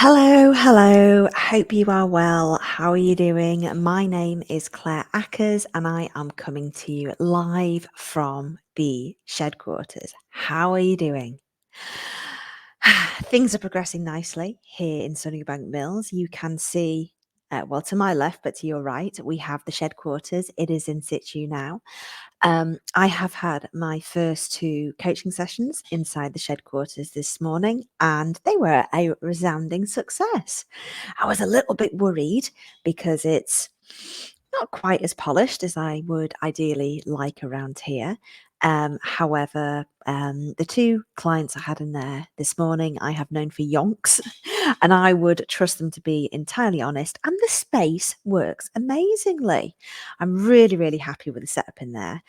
Hello. Hope you are well. How are you doing? My name is Claire Ackers and I am coming to you live from the shed quarters. How are you doing? Things are progressing nicely here in Sunnybank Mills. You can see, to my left, but to your right, we have the shed quarters. It is in situ now. I have had my first two coaching sessions inside the shed quarters this morning, and they were a resounding success. I was a little bit worried because it's not quite as polished as I would ideally like around here. However, the two clients I had in there this morning, I have known for yonks, and I would trust them to be entirely honest. And the space works amazingly. I'm really happy with the setup in there.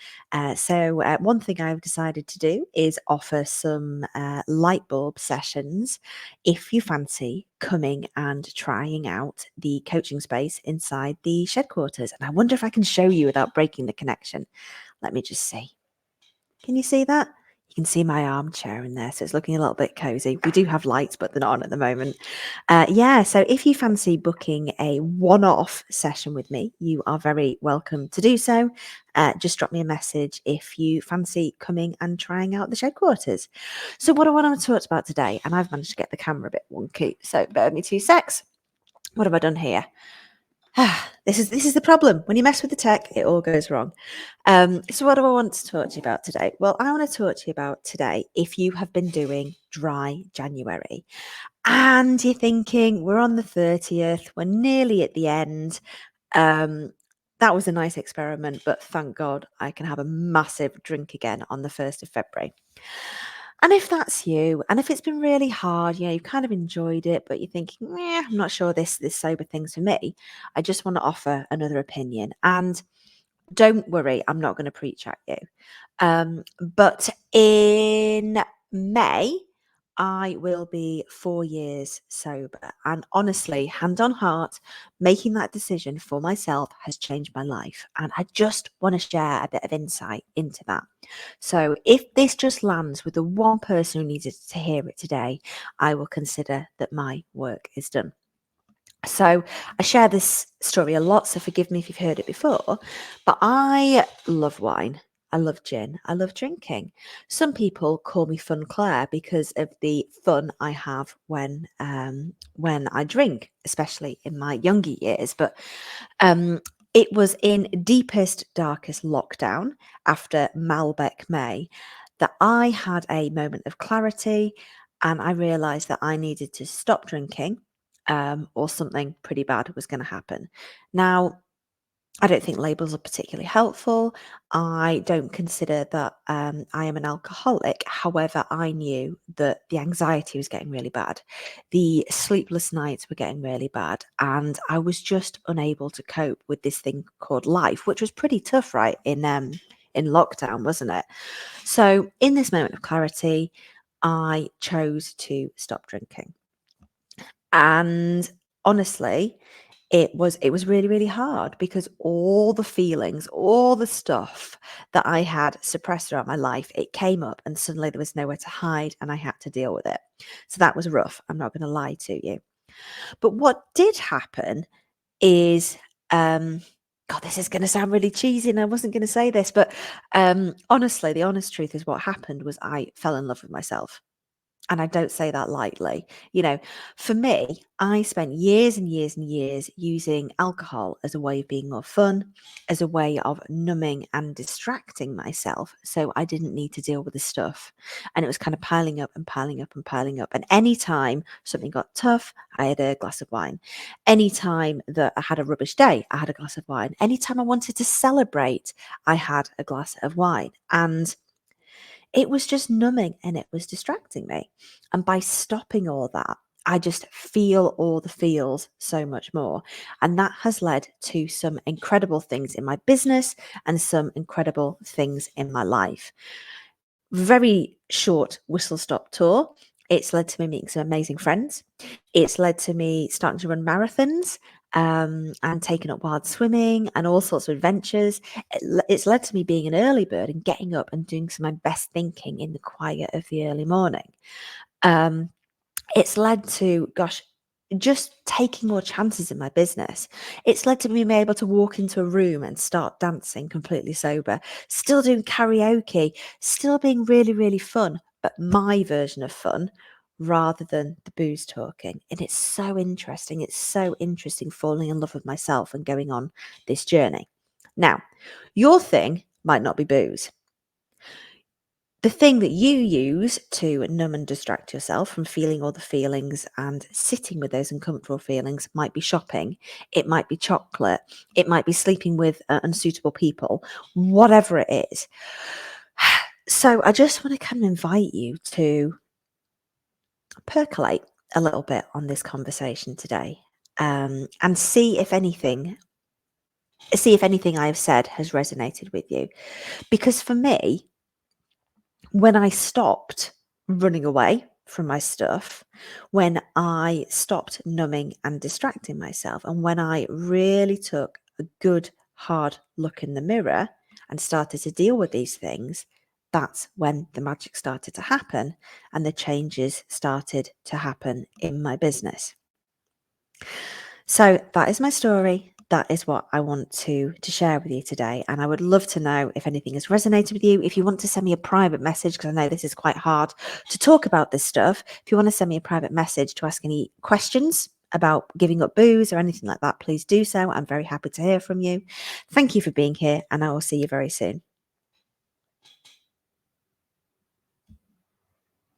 So one thing I've decided to do is offer some light bulb sessions if you fancy coming and trying out the coaching space inside the shed quarters. And I wonder if I can show you without breaking the connection. Let me just see. Can you see that? You can see my armchair in there, so it's looking a little bit cozy. We do have lights, but they're not on at the moment. So if you fancy booking a one-off session with me, you are very welcome to do so. Just drop me a message if you fancy coming and trying out the shed quarters. So what I want to talk about today, and I've managed to get the camera a bit wonky, so bear with me 2 secs. What have I done here? This is the problem. When you mess with the tech, it all goes wrong. So what do I want to talk to you about today? Well, I want to talk to you about today if you have been doing dry January and you're thinking, we're on the 30th, we're nearly at the end. That was a nice experiment, but thank God I can have a massive drink again on the 1st of February. And if that's you, and if it's been really hard, you've kind of enjoyed it, but you're thinking, I'm not sure this sober thing's for me, I just want to offer another opinion. And don't worry, I'm not going to preach at you. But in May, I will be 4 years sober. And honestly, hand on heart, making that decision for myself has changed my life. And I just want to share a bit of insight into that. So if this just lands with the one person who needed to hear it today, I will consider that my work is done. So I share this story a lot, so forgive me if you've heard it before, but I love wine. I love gin. I love drinking. Some people call me Fun Claire because of the fun I have when I drink, especially in my younger years. But it was in deepest, darkest lockdown after Malbec May that I had a moment of clarity, and I realised that I needed to stop drinking or something pretty bad was going to happen. Now, I don't think labels are particularly helpful. I don't consider that I am an alcoholic. However, I knew that the anxiety was getting really bad. The sleepless nights were getting really bad. And I was just unable to cope with this thing called life, which was pretty tough, right? In lockdown, wasn't it? So in this moment of clarity, I chose to stop drinking. And honestly, it was really hard because all the feelings, all the stuff that I had suppressed throughout my life, it came up and suddenly there was nowhere to hide and I had to deal with it. So that was rough. I'm not going to lie to you. But what did happen is, God, this is going to sound really cheesy and I wasn't going to say this, but honestly, the honest truth is what happened was I fell in love with myself. And I don't say that lightly. For me, I spent years and years and years using alcohol as a way of being more fun, as a way of numbing and distracting myself. So I didn't need to deal with the stuff. And it was kind of piling up and piling up and piling up. And anytime something got tough, I had a glass of wine. Anytime that I had a rubbish day, I had a glass of wine. Anytime I wanted to celebrate, I had a glass of wine. And it was just numbing and it was distracting me. And by stopping all that, I just feel all the feels so much more. And that has led to some incredible things in my business and some incredible things in my life. Very short whistle stop tour. It's led to me meeting some amazing friends. It's led to me starting to run marathons and taking up wild swimming and all sorts of adventures. It's led to me being an early bird and getting up and doing some of my best thinking in the quiet of the early morning. It's led to, gosh, just taking more chances in my business. It's led to me being able to walk into a room and start dancing completely sober, still doing karaoke, still being really, really fun, but my version of fun rather than the booze talking. And it's so interesting. It's so interesting falling in love with myself and going on this journey. Now, your thing might not be booze. The thing that you use to numb and distract yourself from feeling all the feelings and sitting with those uncomfortable feelings might be shopping, it might be chocolate, it might be sleeping with unsuitable people, whatever it is. So I just want to kind of invite you to percolate a little bit on this conversation today, and see if anything I've said has resonated with you. Because for me, when I stopped running away from my stuff, when I stopped numbing and distracting myself, and when I really took a good hard look in the mirror and started to deal with these things, that's when the magic started to happen and the changes started to happen in my business. So that is my story. That is what I want to share with you today. And I would love to know if anything has resonated with you. If you want to send me a private message, because I know this is quite hard to talk about this stuff. If you want to send me a private message to ask any questions about giving up booze or anything like that, please do so. I'm very happy to hear from you. Thank you for being here, and I will see you very soon.